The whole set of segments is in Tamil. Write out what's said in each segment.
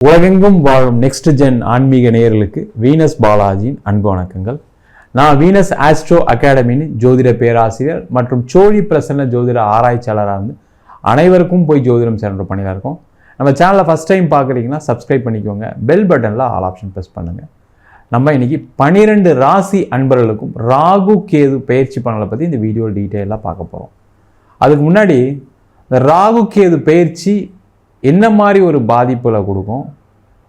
உலகெங்கும் வாழும் நெக்ஸ்ட் ஜென் ஆன்மீக நேயர்களுக்கு வீனஸ் பாலாஜியின் அன்பு வணக்கங்கள். நான் வீனஸ் ஆஸ்ட்ரோ அகாடமியின் ஜோதிட பேராசிரியர் மற்றும் சோழி பிரசன்ன ஜோதிட ஆராய்ச்சியாளராக இருந்து அனைவருக்கும் போய் ஜோதிடம் சேர்ந்த பணியில் இருக்கோம். நம்ம சேனலை ஃபஸ்ட் டைம் பார்க்குறீங்கன்னா சப்ஸ்கிரைப் பண்ணிக்கோங்க, பெல் பட்டனில் ஆல் ஆப்ஷன் ப்ரெஸ் பண்ணுங்கள். நம்ம இன்னைக்கு 12 ராசி அன்பர்களுக்கும் ராகு கேது பயிற்சி பலனை பற்றி இந்த வீடியோ டீட்டெயிலாக பார்க்க போகிறோம். அதுக்கு முன்னாடி இந்த ராகு கேது பயிற்சி என்ன மாதிரி ஒரு பாதிப்புகளை கொடுக்கும்,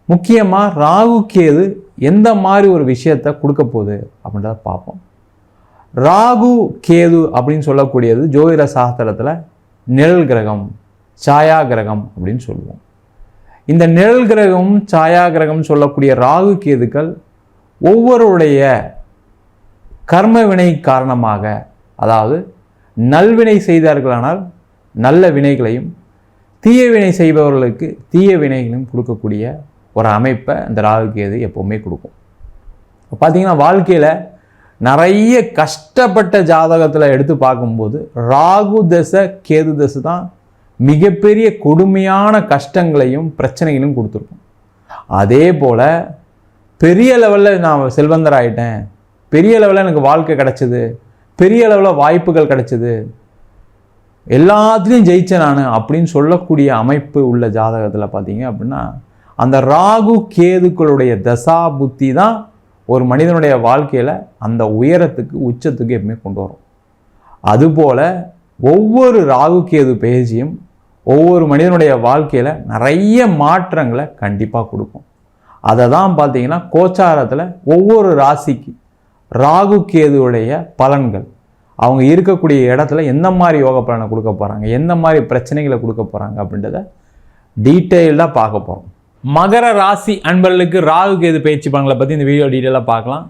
முக்கியமாக ராகு கேது எந்த மாதிரி ஒரு விஷயத்தை கொடுக்க போகுது அப்படின்றத பார்ப்போம். ராகு கேது அப்படின்னு சொல்லக்கூடியது ஜோதிட சாஸ்திரத்தில் நிழல் கிரகம், சாயா கிரகம் அப்படின்னு சொல்லுவோம். இந்த நிழல் கிரகம், சாயா கிரகம் சொல்லக்கூடிய ராகு கேதுக்கள் ஒவ்வொருடைய கர்ம வினை காரணமாக, அதாவது நல்வினை செய்தார்களானால் நல்ல வினைகளையும், தீய வினை செய்பவர்களுக்கு தீய வினைகளையும் கொடுக்கக்கூடிய ஒரு அமைப்பை இந்த ராகு கேது எப்போவுமே கொடுக்கும். பார்த்தீங்கன்னா வாழ்க்கையில் நிறைய கஷ்டப்பட்ட ஜாதகத்தில் எடுத்து பார்க்கும்போது ராகு தசை கேது தசை தான் மிகப்பெரிய கொடுமையான கஷ்டங்களையும் பிரச்சனைகளையும் கொடுத்துருக்கும். அதே போல் பெரிய லெவலில் நான் செல்வந்தர் ஆகிட்டேன், பெரிய லெவலில் எனக்கு வாழ்க்கை கிடச்சிது, பெரிய லெவலில் வாய்ப்புகள் கிடச்சிது, எல்லாத்துலேயும் ஜெயிச்சேன் நான் அப்படின்னு சொல்லக்கூடிய அமைப்பு உள்ள ஜாதகத்தில் பார்த்தீங்க அப்படின்னா அந்த ராகு கேதுக்களுடைய தசா புத்தி தான் ஒரு மனிதனுடைய வாழ்க்கையில் அந்த உயரத்துக்கு உச்சத்துக்கு எப்பவுமே கொண்டு வரும். அதுபோல் ஒவ்வொரு ராகு கேது பயிற்சியும் ஒவ்வொரு மனிதனுடைய வாழ்க்கையில் நிறைய மாற்றங்களை கண்டிப்பாக கொடுக்கும். அதை தான் பார்த்தீங்கன்னா கோச்சாரத்தில் ஒவ்வொரு ராசிக்கு ராகு கேதுவுடைய பலன்கள், அவங்க இருக்கக்கூடிய இடத்துல எந்த மாதிரி யோக பலனை கொடுக்க போகிறாங்க, எந்த மாதிரி பிரச்சனைகளை கொடுக்க போகிறாங்க அப்படின்றத டீட்டெயில்டாக பார்க்க போகிறோம். மகர ராசி அன்பர்களுக்கு ராகு கேது பயிற்சி பலன்களை பற்றி இந்த வீடியோ டீட்டெயிலாக பார்க்கலாம்.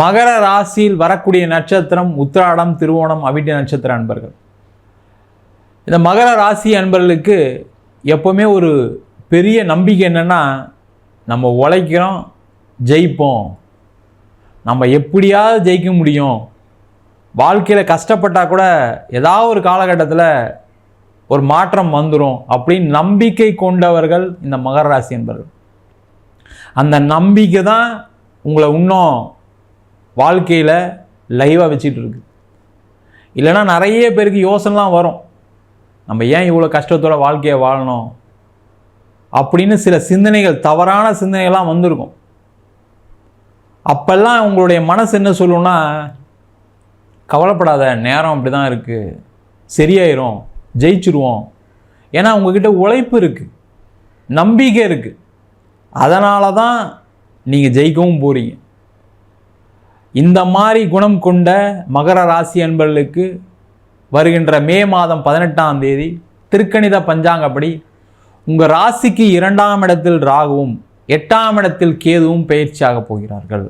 மகர ராசியில் வரக்கூடிய நட்சத்திரம் உத்திராடம், திருவோணம், அவிட்ட நட்சத்திர அன்பர்கள். இந்த மகர ராசி அன்பர்களுக்கு எப்போவுமே ஒரு பெரிய நம்பிக்கை என்னென்னா, நம்ம உழைக்கிறோம், ஜெயிப்போம், நம்ம எப்படியாவது ஜெயிக்க முடியும், வாழ்க்கையில் கஷ்டப்பட்டால் கூட ஏதாவது ஒரு காலகட்டத்தில் ஒரு மாற்றம் வந்துடும் அப்படின்னு நம்பிக்கை கொண்டவர்கள் இந்த மகர ராசி என்பவர்கள். அந்த நம்பிக்கை தான் உங்களை இன்னும் வாழ்க்கையில் லைவாக வச்சுட்டு இருக்கு. இல்லைன்னா நிறைய பேருக்கு யோசனைலாம் வரும், நம்ம ஏன் இவ்வளோ கஷ்டத்தோட வாழ்க்கையை வாழணும் அப்படின்னு சில சிந்தனைகள், தவறான சிந்தனைகள்லாம் வந்திருக்கும். அப்போல்லாம் உங்களுடைய மனசு என்ன சொல்லுன்னா, கவலைப்படாத, நேரம் அப்படி தான் இருக்குது, சரியாயிரும், ஜெயிச்சிருவோம். ஏன்னா உங்ககிட்ட உழைப்பு இருக்குது, நம்பிக்கை இருக்குது, அதனால தான் நீங்கள் ஜெயிக்கவும் போகிறீங்க. இந்த மாதிரி குணம் கொண்ட மகர ராசி அன்பர்களுக்கு வருகின்ற மே மாதம் 18ஆம் தேதி திருக்கணித பஞ்சாங்கப்படி உங்கள் ராசிக்கு 2ஆம் இடத்தில் ராகுவும் 8ஆம் இடத்தில் கேதுவும் பயிற்சியாக போகிறார்கள்.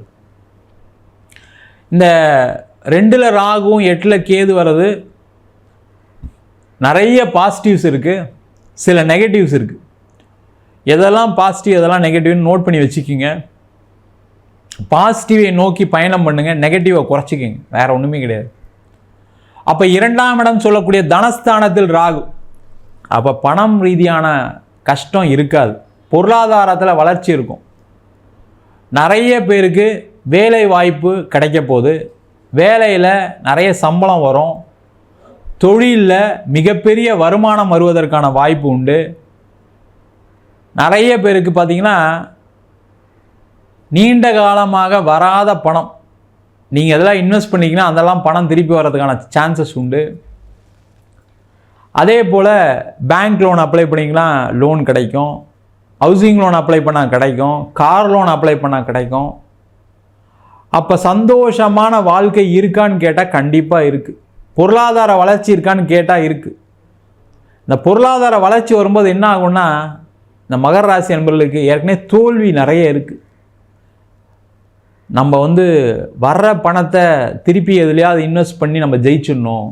இந்த 2ல் ராகுவும் 8ல் கேது வர்றது நிறைய பாசிட்டிவ்ஸ் இருக்குது, சில நெகட்டிவ்ஸ் இருக்குது. எதெல்லாம் பாசிட்டிவ் எதெல்லாம் நெகட்டிவ்னு நோட் பண்ணி வச்சுக்கிங்க. பாசிட்டிவை நோக்கி பயணம் பண்ணுங்கள், நெகட்டிவை குறைச்சிக்கிங்க, வேறு ஒன்றுமே கிடையாது. அப்போ 2ஆம் இடம் சொல்லக்கூடிய தனஸ்தானத்தில் ராகு, அப்போ பணம் ரீதியான கஷ்டம் இருக்காது, பொருளாதாரத்தில் வளர்ச்சி இருக்கும். நிறைய பேருக்கு வேலை வாய்ப்பு கிடைக்க போகுது, வேலையில் நிறைய சம்பளம் வரும், தொழிலில் மிகப்பெரிய வருமானம் வருவதற்கான வாய்ப்பு உண்டு. நிறைய பேருக்கு பார்த்திங்கன்னா நீண்ட காலமாக வராத பணம், நீங்கள் இதெல்லாம் இன்வெஸ்ட் பண்ணிங்கன்னா அதெல்லாம் பணம் திருப்பி வர்றதுக்கான சான்சஸ் உண்டு. அதே போல் பேங்க் லோன் அப்ளை பண்ணிங்கன்னா லோன் கிடைக்கும், ஹவுசிங் லோன் அப்ளை பண்ணால் கிடைக்கும், கார் லோன் அப்ளை பண்ணால் கிடைக்கும். அப்போ சந்தோஷமான வாழ்க்கை இருக்கான்னு கேட்டால் கண்டிப்பாக இருக்குது. பொருளாதார வளர்ச்சி இருக்கான்னு கேட்டால் இருக்குது. இந்த பொருளாதார வளர்ச்சி வரும்போது என்ன ஆகும்னா, இந்த மகர ராசி அன்பர்களுக்கு ஏற்கனவே தோல்வி நிறைய இருக்குது. நம்ம வர்ற பணத்தை திருப்பி எதுலையாவது இன்வெஸ்ட் பண்ணி நம்ம ஜெயிச்சிடணும்,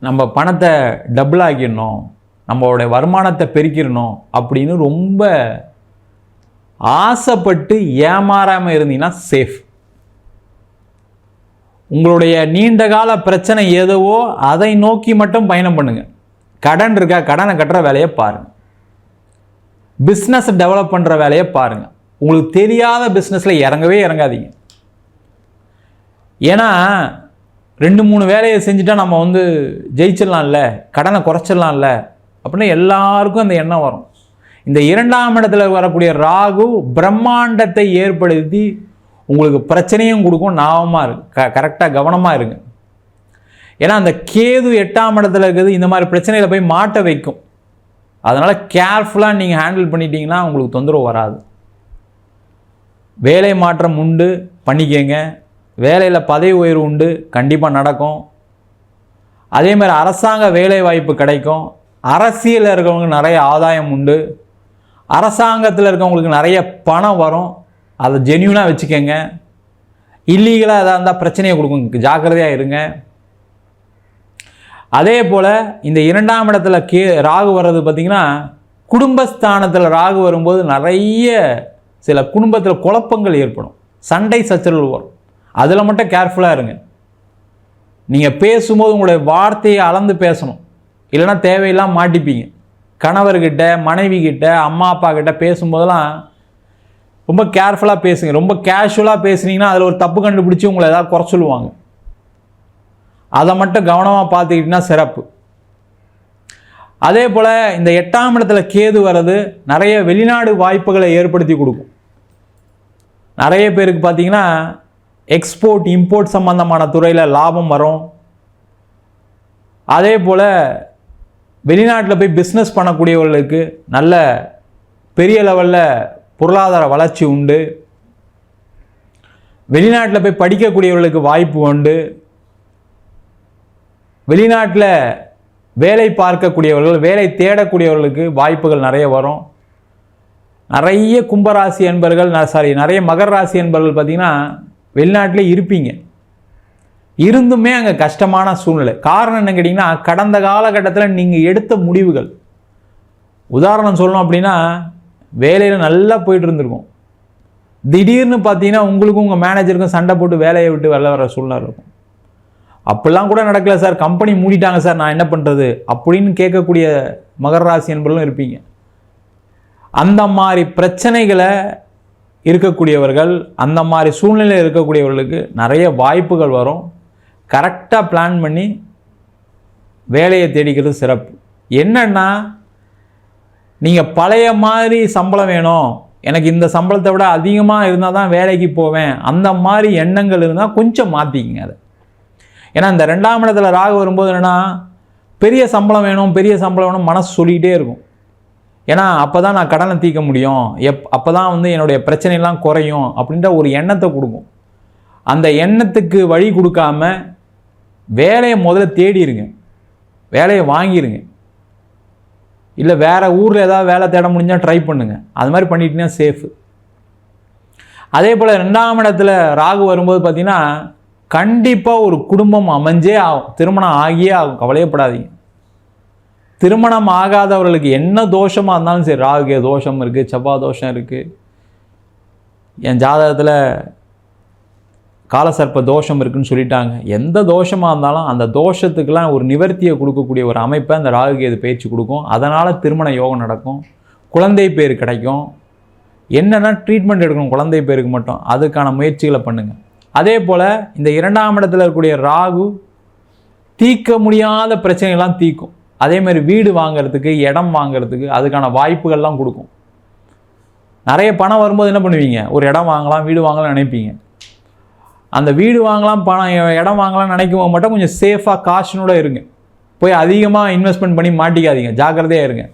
நம்ம பணத்தை டபுள் ஆக்கிடணும், நம்மளுடைய வருமானத்தை பெருக்கிடணும் அப்படின்னு ரொம்ப ஆசைப்பட்டு ஏமாறாமல் இருந்தீங்கன்னா சேஃப். உங்களுடைய நீண்ட கால பிரச்சனை எதுவோ அதை நோக்கி மட்டும் பயணம் பண்ணுங்கள். கடன் இருக்கா, கடனை கட்டுற வேலையை பாருங்கள். பிஸ்னஸ் டெவலப் பண்ணுற வேலையை பாருங்கள். உங்களுக்கு தெரியாத பிஸ்னஸில் இறங்கவே இறங்காதீங்க. ஏன்னா 2-3 வேலையை செஞ்சுட்டா நம்ம ஜெயிச்சிடலாம்ல, கடனை குறைச்சிடலாம்ல அப்படின்னு எல்லாருக்கும் அந்த எண்ணம் வரும். இந்த 2ஆம் இடத்துல வரக்கூடிய ராகு பிரம்மாண்டத்தை ஏற்படுத்தி உங்களுக்கு பிரச்சனையும் கொடுக்கும். ஞாபகமாக இருக்கு, கரெக்டாக கவனமாக இருங்க. ஏன்னா அந்த கேது 8ஆம் இடத்துல இருக்குது, இந்த மாதிரி பிரச்சனைகளை போய் மாட்ட வைக்கும். அதனால் கேர்ஃபுல்லாக நீங்கள் ஹேண்டில் பண்ணிட்டீங்கன்னா உங்களுக்கு தொந்தரவு வராது. வேலை மாற்றம் உண்டு, பண்ணிக்கங்க. வேலையில் பதவி உயர்வு உண்டு, கண்டிப்பாக நடக்கும். அதே மாதிரி அரசாங்க வேலை வாய்ப்பு கிடைக்கும். அரசியலில் இருக்கிறவங்களுக்கு நிறைய ஆதாயம் உண்டு. அரசாங்கத்தில் இருக்கவங்களுக்கு நிறைய பணம் வரும், அதை ஜென்யூனாக வச்சுக்கோங்க. இல்லீகலாக எதாக இருந்தால் பிரச்சனையை கொடுக்கும், ஜாக்கிரதையாக இருங்க. அதே போல் இந்த 2ஆம் இடத்துல ராகு வர்றது பார்த்திங்கன்னா, குடும்பஸ்தானத்தில் ராகு வரும்போது நிறைய சில குடும்பத்தில் குழப்பங்கள் ஏற்படும், சண்டை சச்சரவு வரும். அதில் மட்டும் கேர்ஃபுல்லாக இருங்க. நீங்கள் பேசும்போது உங்களுடைய வார்த்தையை அளந்து பேசணும், இல்லைன்னா தேவையில்லாமல் மாட்டிப்பீங்க. கணவர்கிட்ட, மனைவிக்கிட்ட, அம்மா அப்பா கிட்ட பேசும்போதெல்லாம் ரொம்ப கேர்ஃபுல்லாக பேசுங்க. ரொம்ப கேஷுவலாக பேசுனீங்கன்னா அதில் ஒரு தப்பு கண்டுபிடிச்சி உங்களை ஏதாவது குறை சொல்லுவாங்க. அதை மட்டும் கவனமாக பார்த்துக்கிட்டிங்கன்னா சிறப்பு. அதே போல் இந்த 8ஆம் இடத்துல கேது வர்றது நிறைய வெளிநாடு வாய்ப்புகளை ஏற்படுத்தி கொடுக்கும். நிறைய பேருக்கு பார்த்திங்கன்னா எக்ஸ்போர்ட் இம்போர்ட் சம்பந்தமான துறையில் லாபம் வரும். அதே போல் வெளிநாட்டில் போய் பிஸ்னஸ் பண்ணக்கூடியவர்களுக்கு நல்ல பெரிய லெவலில் பொருளாதார வளர்ச்சி உண்டு. வெளிநாட்டில் போய் படிக்கக்கூடியவர்களுக்கு வாய்ப்பு உண்டு. வெளிநாட்டில் வேலை பார்க்கக்கூடியவர்கள், வேலை தேடக்கூடியவர்களுக்கு வாய்ப்புகள் நிறைய வரும். நிறைய கும்பராசி என்பர்கள், நிறைய மகர ராசி என்பர்கள் பார்த்திங்கன்னா வெளிநாட்டிலே இருப்பீங்க. இருந்துமே அங்கே கஷ்டமான சூழ்நிலை. காரணம் என்ன கேட்டிங்கன்னா, கடந்த காலகட்டத்தில் நீங்கள் எடுத்த முடிவுகள். உதாரணம் சொல்லணும் அப்படின்னா, வேலையில் நல்லா போயிட்டு இருந்திருக்கும். திடீர்னு பார்த்தீங்கன்னா உங்களுக்கும் உங்கள் மேனேஜருக்கும் சண்டை போட்டு வேலையை விட்டு வெளில வர சூழ்நிலை இருக்கும். அப்படிலாம் கூட நடக்கல சார், கம்பெனி மூடிட்டாங்க சார், நான் என்ன பண்ணுறது அப்படின்னு கேட்கக்கூடிய மகர ராசி என்பவர்களும் இருப்பீங்க. அந்த மாதிரி பிரச்சனைகளை இருக்கக்கூடியவர்கள், அந்த மாதிரி சூழ்நிலையில் இருக்கக்கூடியவர்களுக்கு நிறைய வாய்ப்புகள் வரும். கரெக்டாக பிளான் பண்ணி வேலையை தேடிக்கிறது சிறப்பு. என்னன்னா, நீங்கள் பழைய மாதிரி சம்பளம் வேணும், எனக்கு இந்த சம்பளத்தை விட அதிகமாக இருந்தால் தான் வேலைக்கு போவேன், அந்த மாதிரி எண்ணங்கள் இருந்தால் கொஞ்சம் மாற்றிக்கிங்க அதை. ஏன்னா இந்த 2ஆம் இடத்துல ராகு வரும்போது என்னென்னா, பெரிய சம்பளம் வேணும், பெரிய சம்பளம் வேணும் மனசு சொல்லிக்கிட்டே இருக்கும். ஏன்னா அப்போ தான் நான் கடனை தீர்க்க முடியும், அப்போ தான் என்னுடைய பிரச்சனைலாம் குறையும் அப்படின்ற ஒரு எண்ணத்தை கொடுக்கும். அந்த எண்ணத்துக்கு வழி கொடுக்காம வேலையை முதல்ல தேடிடுங்க, வேலையை வாங்கிடுங்க. இல்லை வேறு ஊரில் ஏதாவது வேலை தேட முடிஞ்சால் ட்ரை பண்ணுங்கள். அது மாதிரி பண்ணிட்டீங்கன்னா சேஃபு. அதே போல் 2ஆம் இடத்துல ராகு வரும்போது பார்த்திங்கன்னா, கண்டிப்பாக ஒரு குடும்பம் அமைஞ்சே ஆகும், திருமணம் ஆகியே ஆகும். கவலையப்படாதீங்க. திருமணம் ஆகாதவர்களுக்கு என்ன தோஷமாக இருந்தாலும் சரி, ராகு தோஷம் இருக்குது, செவ்வாய் தோஷம் இருக்குது, என் ஜாதகத்தில் காலசர்ப்ப தோஷம் இருக்குதுன்னு சொல்லிட்டாங்க. எந்த தோஷமாக இருந்தாலும் அந்த தோஷத்துக்கெல்லாம் ஒரு நிவர்த்தியை கொடுக்கக்கூடிய ஒரு அமைப்பை அந்த ராகு கேது பயிற்சி கொடுக்கும். அதனால் திருமண யோகம் நடக்கும், குழந்தை பேர் கிடைக்கும். என்னென்னா ட்ரீட்மெண்ட் எடுக்கணும் குழந்தை பேருக்கு மட்டும், அதுக்கான முயற்சிகளை பண்ணுங்கள். அதே போல் இந்த 2ஆம் இடத்துல இருக்கக்கூடிய ராகு தீர்க்க முடியாத பிரச்சனைகள்லாம் தீர்க்கும். அதேமாதிரி வீடு வாங்கிறதுக்கு, இடம் வாங்கிறதுக்கு அதுக்கான வாய்ப்புகள்லாம் கொடுக்கும். நிறைய பணம் வரும்போது என்ன பண்ணுவீங்க, ஒரு இடம் வாங்கலாம், வீடு வாங்கலாம் நினைப்பீங்க. அந்த வீடு வாங்கலாம், இடம் வாங்கலாம் நினைக்கவும் மட்டும் கொஞ்சம் சேஃபாக காஷனோட இருங்க. போய் அதிகமாக இன்வெஸ்ட்மெண்ட் பண்ணி மாட்டிக்காதீங்க, ஜாக்கிரதையாக இருங்க.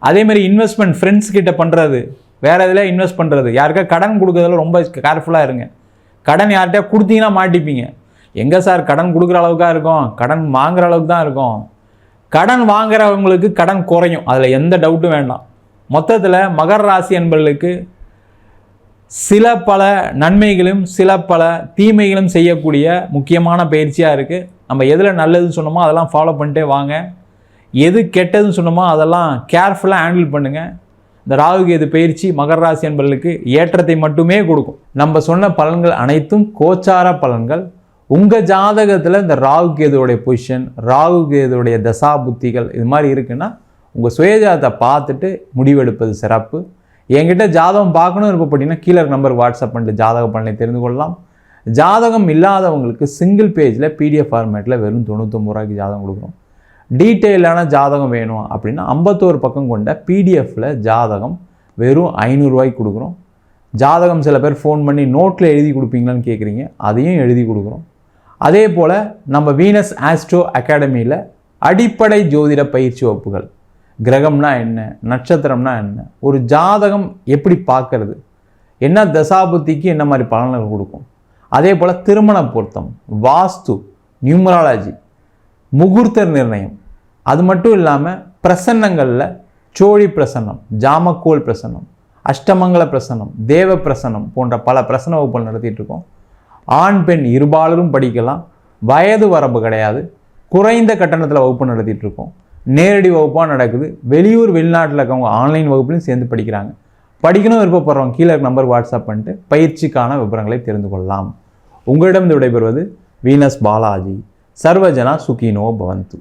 அதேமாதிரி இன்வெஸ்ட்மெண்ட் ஃப்ரெண்ட்ஸ் கிட்ட பண்ணுறது, வேறு எதில் இன்வெஸ்ட் பண்ணுறது, யாருக்கா கடன் கொடுக்குறதுல ரொம்ப கேர்ஃபுல்லாக இருங்க. கடன் யார்கிட்டயா கொடுத்தீங்கன்னா மாட்டிப்பீங்க. எங்கே சார் கடன் கொடுக்குற அளவுக்காக இருக்கும், கடன் வாங்குகிற அளவுக்கு தான் இருக்கும். கடன் வாங்குறவங்களுக்கு கடன் குறையும், அதில் எந்த டவுட்டும் வேண்டாம். மொத்தத்தில் மகர ராசி என்பவர்களுக்கு சில பல நன்மைகளும் சில பல தீமைகளும் செய்யக்கூடிய முக்கியமான பயிற்சியாக இருக்குது. நம்ம எதில் நல்லதுன்னு சொன்னோமோ அதெல்லாம் ஃபாலோ பண்ணிட்டே வாங்க, எது கெட்டதுன்னு சொன்னோமோ அதெல்லாம் கேர்ஃபுல்லாக ஹேண்டில் பண்ணுங்கள். இந்த ராகு கேது பயிற்சி மகர ராசி என்பவர்களுக்கு ஏற்றத்தை மட்டுமே கொடுக்கும். நம்ம சொன்ன பலன்கள் அனைத்தும் கோச்சார பலன்கள். உங்கள் ஜாதகத்தில் இந்த ராகு கேதுவோடைய பொசிஷன், ராகு கேதுவோடைய தசா புத்திகள் இது மாதிரி இருக்குன்னா உங்கள் சுயஜாதத்தை பார்த்துட்டு முடிவெடுப்பது சிறப்பு. என்கிட்ட ஜாதகம் பார்க்கணும் விருப்பப்பட்டீங்கன்னா கீழே நம்பர் வாட்ஸ்அப் பண்ணிட்டு ஜாதக பலனை தெரிந்து கொள்ளலாம். ஜாதகம் இல்லாதவங்களுக்கு சிங்கிள் பேஜில் பிடிஎஃப் ஃபார்மேட்டில் வெறும் 99 ரூபாய்க்கு ஜாதகம் கொடுக்குறோம். டீட்டெயிலான ஜாதகம் வேணும் அப்படின்னா 51 பக்கம் கொண்ட பிடிஎஃப்பில் ஜாதகம் வெறும் 500 ரூபாய்க்கு கொடுக்குறோம். ஜாதகம் சில பேர் ஃபோன் பண்ணி நோட்டில் எழுதி கொடுப்பீங்களான்னு கேட்குறீங்க, அதையும் எழுதி கொடுக்குறோம். அதே போல் நம்ம வீனஸ் ஆஸ்ட்ரோ அகாடமியில் அடிப்படை ஜோதிட பயிற்சி வகுப்புகள், கிரகம்னா என்ன, நட்சத்திரம்னா என்ன, ஒரு ஜாதகம் எப்படி பார்க்கறது, என்ன தசாபுத்திக்கு என்ன மாதிரி பலன்கள் கொடுக்கும், அதே போல் திருமண பொருத்தம், வாஸ்து, நியூமராலஜி, முகூர்த்த நிர்ணயம், அது மட்டும் இல்லாமல் பிரசன்னங்களில் சோழி பிரசன்னம், ஜாமக்கோல் பிரசன்னம், அஷ்டமங்கல பிரசன்னம், தேவ பிரசன்னம் போன்ற பல பிரசன்ன வகுப்புகள் நடத்திட்டு இருக்கோம். ஆண் பெண் இருபாலரும் படிக்கலாம். வயது வரம்பு கிடையாது. குறைந்த கட்டணத்தில் வகுப்பு நடத்திட்டு இருக்கோம். நேரடி வகுப்பாக நடக்குது. வெளியூர் வெளிநாட்டில் இருக்கவங்க ஆன்லைன் வகுப்புலையும் சேர்ந்து படிக்கிறாங்க. படிக்கணும் விருப்பப்படுறவங்க கீழே நம்பர் வாட்ஸ்அப் பண்ணிட்டு பயிற்சிக்கான விவரங்களை தெரிந்து கொள்ளலாம். உங்களிடம் விடைபெறுவது வீனஸ் பாலாஜி. சர்வஜனா சுகினோ பவந்து.